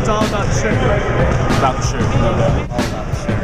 it's all about the shirt. About the shirt. All about the shirt.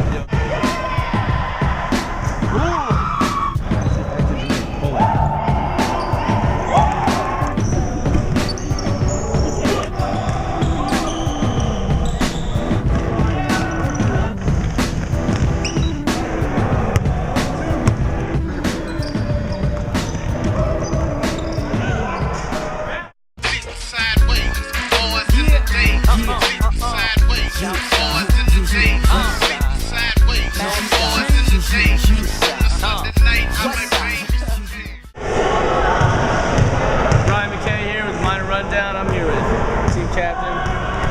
Ryan McKay here with Minor Rundown. I'm here with team captain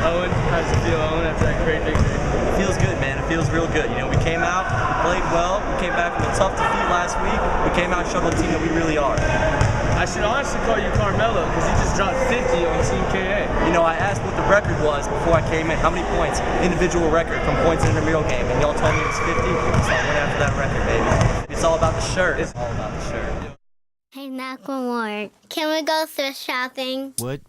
Owen. How's it feel, Owen, after that great victory? It feels good, man. It feels real good. You know, we came out, we played well. We came back from a tough defeat last week. We came out and showed the team that we really are. I should honestly call you Carmelo because he just dropped 50 on Team KA. You know, I asked what the record was before I came in. How many points, individual record from points in an intramural game, and y'all told me it was 50. So I went after that record, baby. It's all about the shirt. It's all about the shirt. Hey, Macklemore, can we go thrift shopping? What?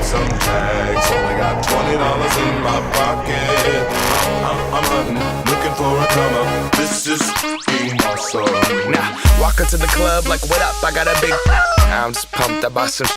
Some tags, only got $20 in my pocket. I'm hunting, looking for a come up. This is being awesome. Now, walk into the club like, what up? I got a big. I'm just pumped. I bought some.